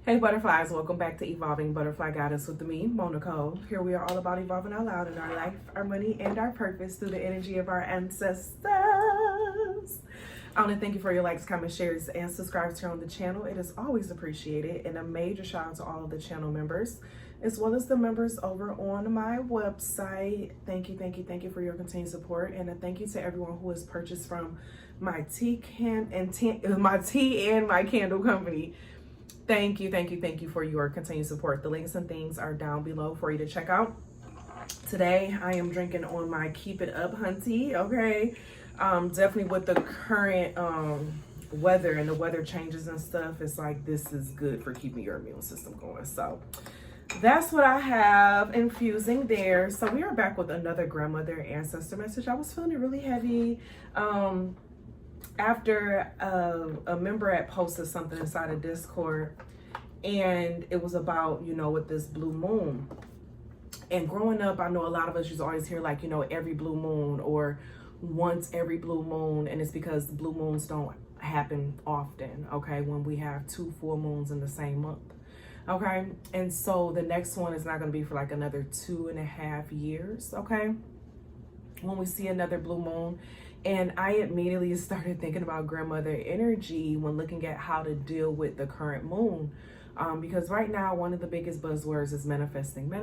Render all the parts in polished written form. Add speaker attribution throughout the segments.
Speaker 1: Hey butterflies, welcome back to Evolving Butterfly Guidance with me, Moe Nicole. Here we are all about evolving out loud in our life, our money, and our purpose through the energy of our ancestors. I want to thank you for your likes, comments, shares, and subscribes here on the channel. It is always appreciated. And a major shout out to all of the channel members, as well as the members over on my website. Thank you for your continued support. And a thank you to everyone who has purchased from my tea and my candle company. Thank you for your continued support. The links and things are down below for you to check out. Today, I am drinking on my Keep It Up Hunty, okay? Definitely with the current weather and the weather changes and stuff, it's like this is good for keeping your immune system going. So that's what I have infusing there. So we are back with another grandmother ancestor message. I was feeling it really heavy. After a member had posted something inside of Discord, and it was about, with this blue moon. And growing up, I know a lot of us used to always hear like, every blue moon or once every blue moon. And it's because blue moons don't happen often, okay, when we have 2 full moons in the same month, okay? And so the next one is not going to be for like another 2.5 years, okay, when we see another blue moon. And I immediately started thinking about grandmother energy when looking at how to deal with the current moon. Because right now, one of the biggest buzzwords is manifesting.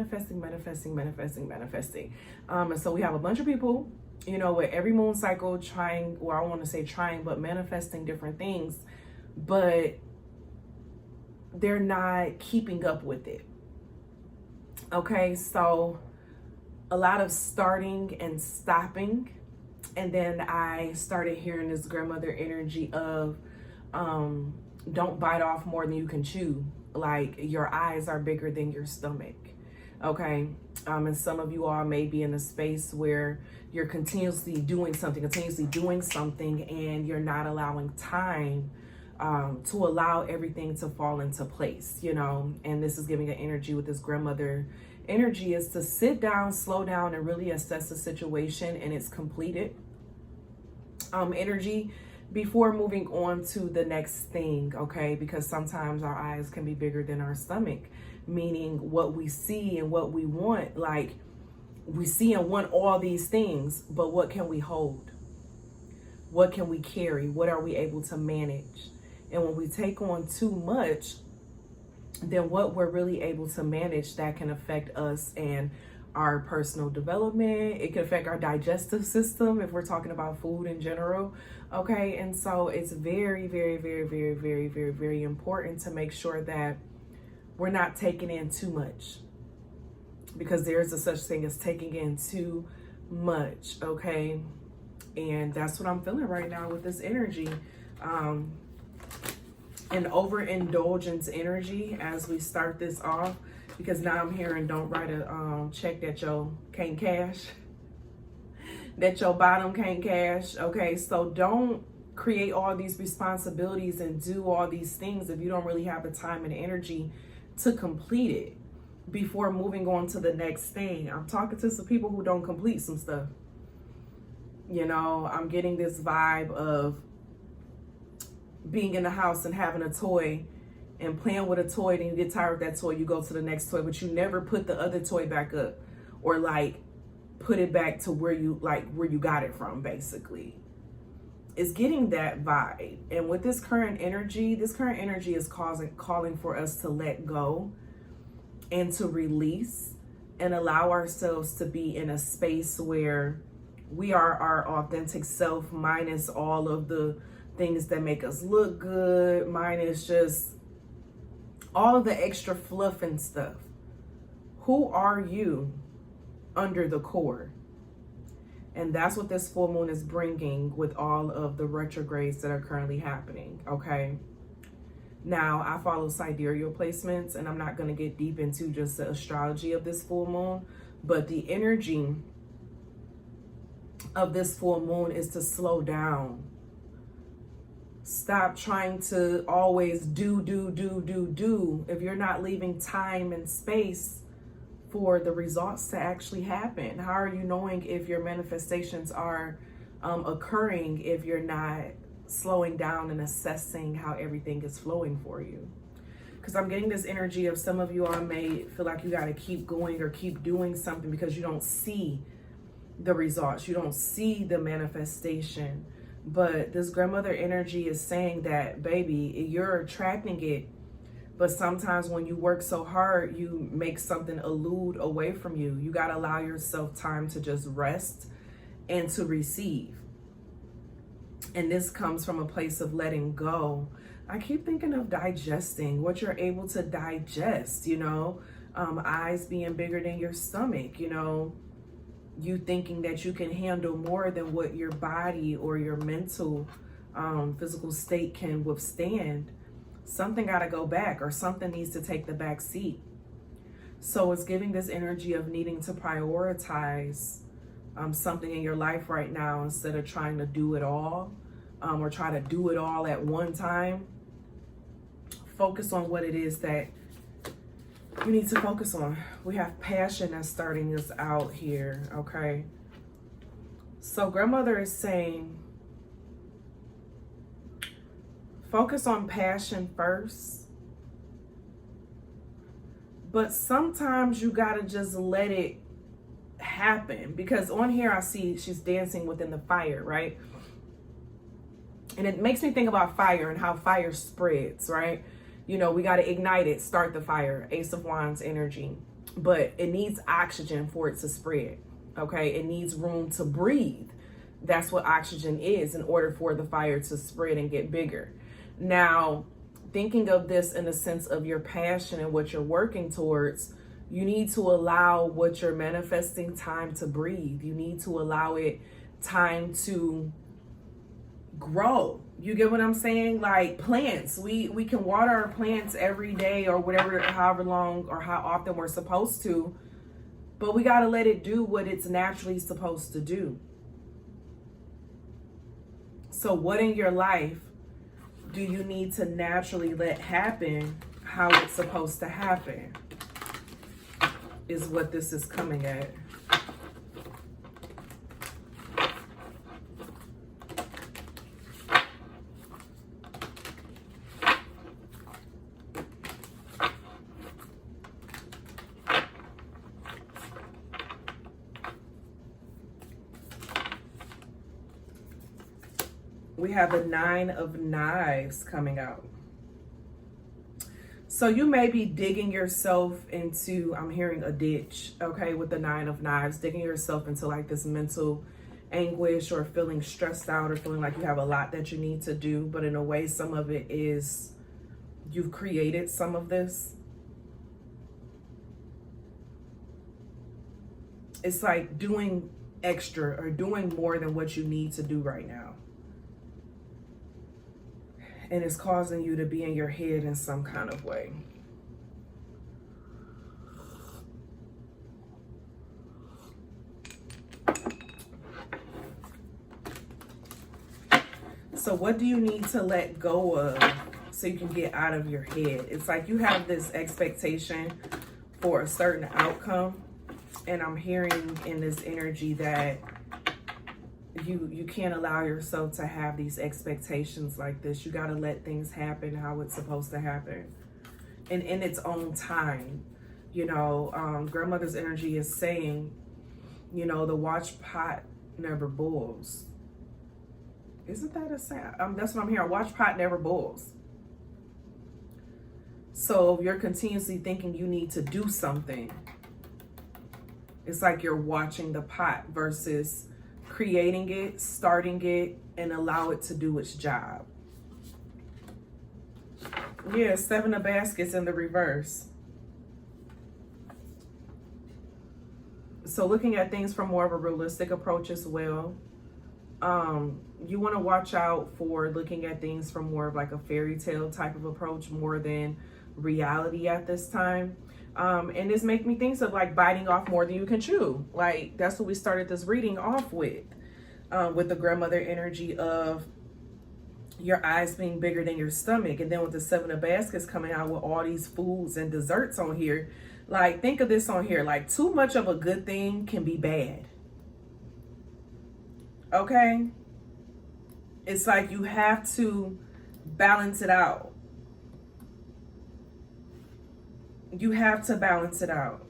Speaker 1: And so we have a bunch of people, with every moon cycle trying, or I want to say trying, but manifesting different things, but they're not keeping up with it. Okay, so a lot of starting and stopping. And then I started hearing this grandmother energy of don't bite off more than you can chew. Like your eyes are bigger than your stomach. Okay. And some of you all may be in a space where you're continuously doing something, and you're not allowing time to allow everything to fall into place, and this is giving an energy with this grandmother energy is to sit down, slow down, and really assess the situation and it's completed energy before moving on to the next thing, okay? Because sometimes our eyes can be bigger than our stomach, meaning what we see and what we want. Like we see and want all these things, but what can we hold? What can we carry? What are we able to manage? And when we take on too much, then what we're really able to manage, that can affect us and our personal development. It can affect our digestive system if we're talking about food in general. Okay. And so it's very important to make sure that we're not taking in too much, because there's a such thing as taking in too much. Okay. And that's what I'm feeling right now with this energy. An overindulgence energy as we start this off, because now I'm hearing don't write a check that you can't cash, that your bottom can't cash. Okay, so don't create all these responsibilities and do all these things if you don't really have the time and energy to complete it before moving on to the next thing. I'm talking to some people who don't complete some stuff. I'm getting this vibe of being in the house and having a toy and playing with a toy, then you get tired of that toy, you go to the next toy, but you never put the other toy back up or like put it back to where you got it from. Basically, it's getting that vibe. And with this current energy is calling for us to let go and to release and allow ourselves to be in a space where we are our authentic self, minus all of the things that make us look good, minus just all of the extra fluff and stuff. Who are you under the core? And that's what this full moon is bringing with all of the retrogrades that are currently happening, okay? Now, I follow sidereal placements, and I'm not going to get deep into just the astrology of this full moon, but the energy of this full moon is to slow down. Stop trying to always do. If you're not leaving time and space for the results to actually happen, how are you knowing if your manifestations are occurring if you're not slowing down and assessing how everything is flowing for you? because I'm getting this energy of some of you all may feel like you got to keep going or keep doing something because you don't see the results. You don't see the manifestation. But this grandmother energy is saying that, baby, you're attracting it. But sometimes when you work so hard, you make something elude away from you. You got to allow yourself time to just rest and to receive. And this comes from a place of letting go. I keep thinking of digesting, what you're able to digest, you know, eyes being bigger than your stomach, you know, you thinking that you can handle more than what your body or your mental physical state can withstand. Something got to go back, or something needs to take the back seat. So it's giving this energy of needing to prioritize something in your life right now instead of trying to do it all, or try to do it all at one time. Focus on what it is that you need to focus on. We have passion that's starting us out here, okay? So grandmother is saying, focus on passion first. But sometimes you gotta just let it happen. Because on here I see she's dancing within the fire, right? And it makes me think about fire and how fire spreads, right? You know, we got to ignite it, start the fire, Ace of Wands energy. But it needs oxygen for it to spread, okay? It needs room to breathe. That's what oxygen is in order for the fire to spread and get bigger. Now, thinking of this in the sense of your passion and what you're working towards, you need to allow what you're manifesting time to breathe. You need to allow it time to grow. You get what I'm saying? Like plants, we can water our plants every day or whatever, however long or how often we're supposed to, but we got to let it do what it's naturally supposed to do. So what in your life do you need to naturally let happen how it's supposed to happen is what this is coming at. We have the 9 of Knives coming out. So you may be digging yourself into, I'm hearing a ditch, okay, with the 9 of Knives, digging yourself into like this mental anguish or feeling stressed out or feeling like you have a lot that you need to do. But in a way, some of it is you've created some of this. It's like doing extra or doing more than what you need to do right now. And it's causing you to be in your head in some kind of way. So what do you need to let go of so you can get out of your head? It's like you have this expectation for a certain outcome. And I'm hearing in this energy that you can't allow yourself to have these expectations like this. You got to let things happen how it's supposed to happen and in its own time. You know, grandmother's energy is saying, you know, the watch pot never boils. Isn't that a sound? That's what I'm hearing. Watch pot never boils. So if you're continuously thinking you need to do something, it's like you're watching the pot versus creating it, starting it, and allow it to do its job. Yeah, 7 of Baskets in the reverse. So looking at things from more of a realistic approach as well. You want to watch out for looking at things from more of like a fairy tale type of approach more than reality at this time. And this make me think of like biting off more than you can chew. Like that's what we started this reading off with the grandmother energy of your eyes being bigger than your stomach. And then with the 7 of Baskets coming out with all these foods and desserts on here, like think of this on here, like too much of a good thing can be bad. Okay? It's like you have to balance it out. You have to balance it out.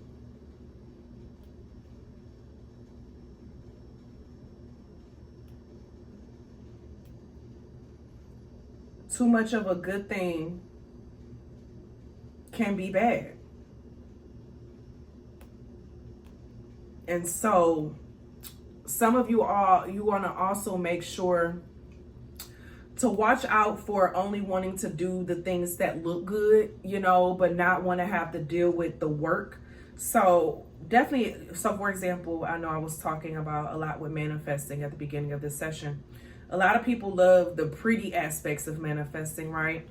Speaker 1: Too much of a good thing can be bad. And so some of you want to also make sure to watch out for only wanting to do the things that look good, you know, but not want to have to deal with the work. So definitely, so for example, I know I was talking about a lot with manifesting at the beginning of this session. A lot of people love the pretty aspects of manifesting, right?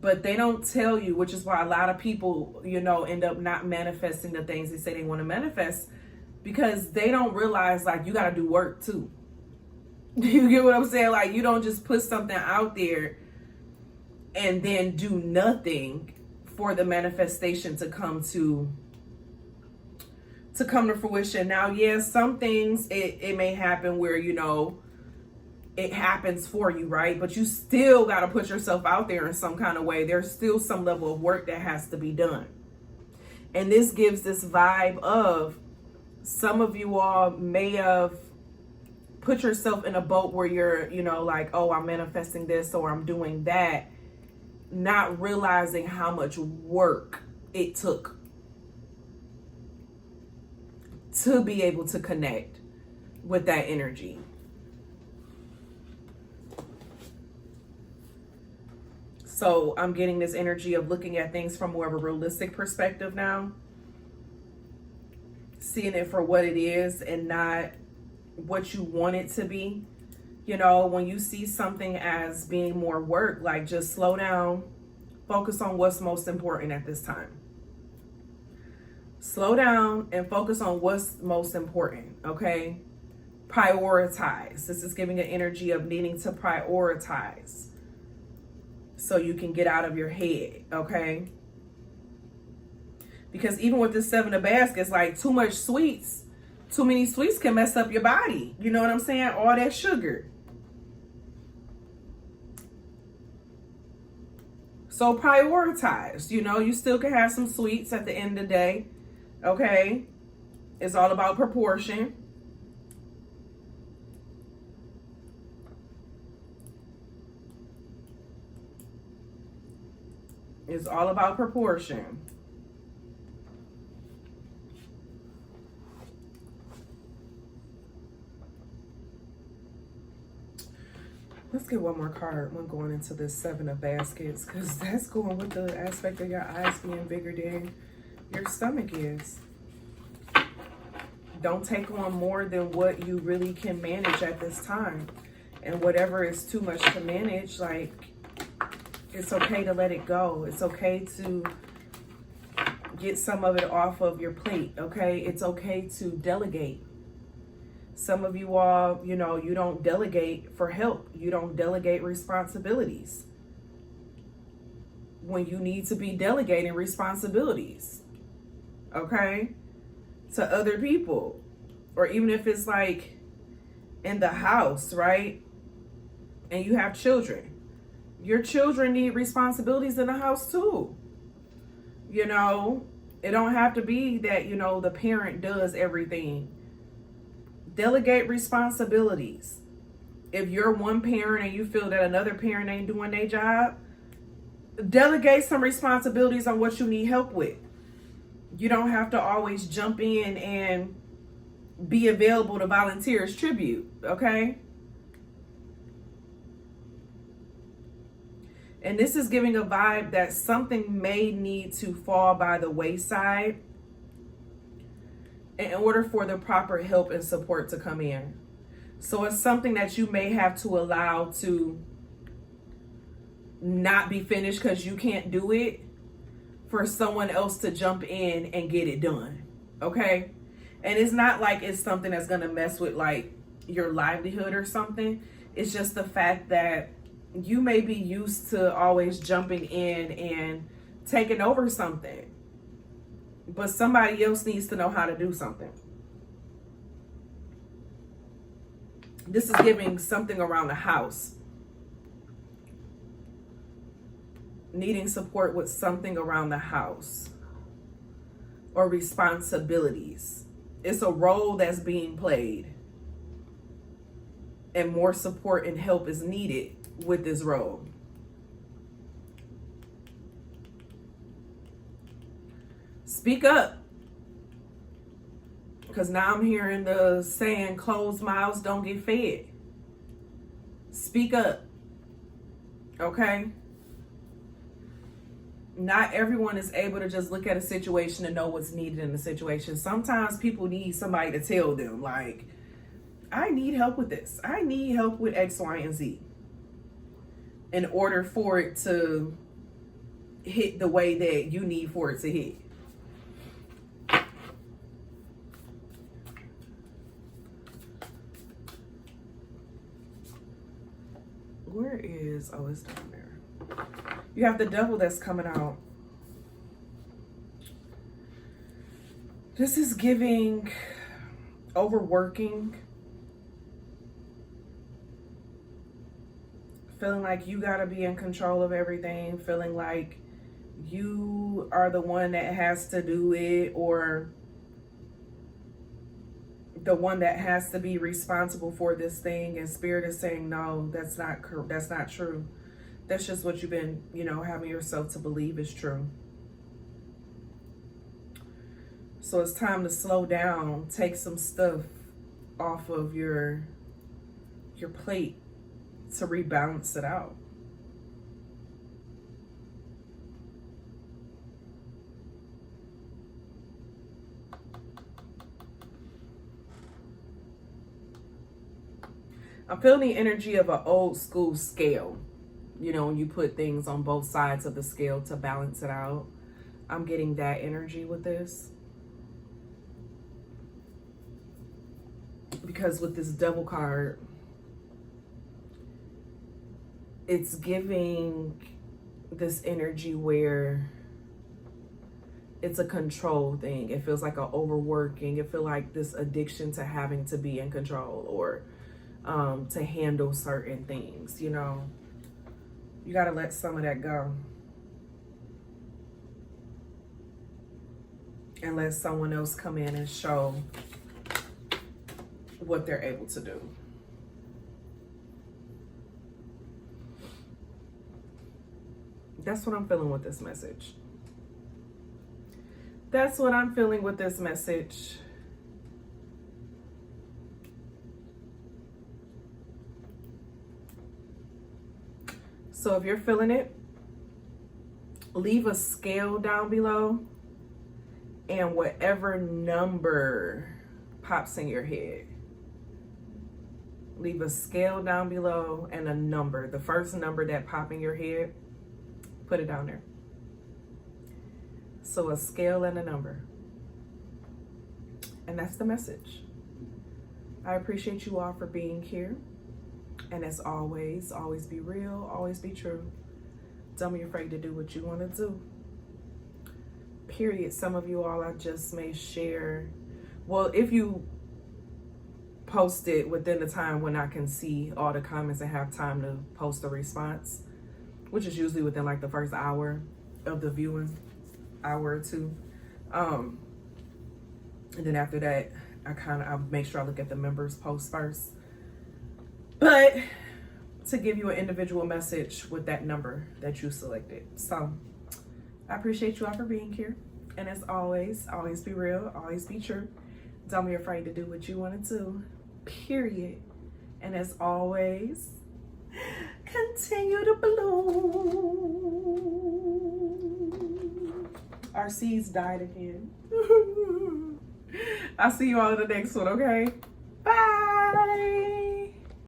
Speaker 1: But they don't tell you, which is why a lot of people, you know, end up not manifesting the things they say they want to manifest, because they don't realize, like, you got to do work too. You get what I'm saying? Like, you don't just put something out there and then do nothing for the manifestation to come to fruition. Now, yes, some things it may happen where, you know, it happens for you, right? But you still got to put yourself out there in some kind of way. There's still some level of work that has to be done. And this gives this vibe of some of you all may have put yourself in a boat where you're, you know, like, oh, I'm manifesting this or I'm doing that, not realizing how much work it took to be able to connect with that energy. So I'm getting this energy of looking at things from more of a realistic perspective now. Seeing it for what it is and not what you want it to be. You know, when you see something as being more work, like, just slow down, focus on what's most important at this time. Slow down and focus on what's most important, okay? Prioritize. This is giving an energy of needing to prioritize so you can get out of your head, okay? Because even with the 7 of baskets, like, too much sweets, too many sweets can mess up your body. You know what I'm saying? All that sugar. So prioritize. You know, you still can have some sweets at the end of the day. Okay? It's all about proportion. It's all about proportion. Let's get one more card when going into this 7 of baskets, because that's going with the aspect of your eyes being bigger than your stomach is. Don't take on more than what you really can manage at this time. And whatever is too much to manage, like, it's okay to let it go. It's okay to get some of it off of your plate, okay? It's okay to delegate. Some of you all, you know, you don't delegate for help. You don't delegate responsibilities when you need to be delegating responsibilities, okay, to other people. Or even if it's like in the house, right? And you have children. Your children need responsibilities in the house too. You know, it don't have to be that, you know, the parent does everything. Delegate responsibilities. If you're one parent and you feel that another parent ain't doing their job, delegate some responsibilities on what you need help with. You don't have to always jump in and be available to volunteer as tribute, okay? And this is giving a vibe that something may need to fall by the wayside in order for the proper help and support to come in. So it's something that you may have to allow to not be finished because you can't do it, for someone else to jump in and get it done, okay? And it's not like it's something that's gonna mess with, like, your livelihood or something. It's just the fact that you may be used to always jumping in and taking over something, but somebody else needs to know how to do something. This is giving something around the house. Needing support with something around the house. or responsibilities. It's a role that's being played, and more support and help is needed with this role. Speak up. Because now I'm hearing the saying, closed mouths don't get fed. Speak up. Okay? Not everyone is able to just look at a situation and know what's needed in the situation. Sometimes people need somebody to tell them, like, I need help with this. I need help with X, Y, and Z. In order for it to hit the way that you need for it to hit. Where is, oh, it's down there. You have the devil that's coming out. This is giving overworking. Feeling like you gotta be in control of everything. Feeling like you are the one that has to do it, or the one that has to be responsible for this thing. And Spirit is saying, no, that's not true. That's just what you've been, having yourself to believe is true. So it's time to slow down, take some stuff off of your plate to rebalance it out. I'm feeling the energy of an old school scale. When you put things on both sides of the scale to balance it out. I'm getting that energy with this. Because with this devil card, it's giving this energy where it's a control thing. It feels like an overworking. It feels like this addiction to having to be in control, or to handle certain things, You got to let some of that go. And let someone else come in and show what they're able to do. That's what I'm feeling with this message. That's what I'm feeling with this message. So if you're feeling it, leave a scale down below, and whatever number pops in your head, leave a scale down below and a number. The first number that pops in your head, put it down there. So a scale and a number. And that's the message. I appreciate you all for being here. And as always, always be real, always be true. Don't be afraid to do what you want to do. Period. Some of you all I just may share. Well, if you post it within the time when I can see all the comments and have time to post a response, which is usually within like the first hour of the viewing, hour or two. And then after that, I make sure I look at the members' posts first. But to give you an individual message with that number that you selected. So I appreciate you all for being here. And as always be real, always be true. Don't be afraid to do what you want to do. Period. And as always, continue to bloom. Our seeds died again. I'll see you all in the next one, okay? Bye.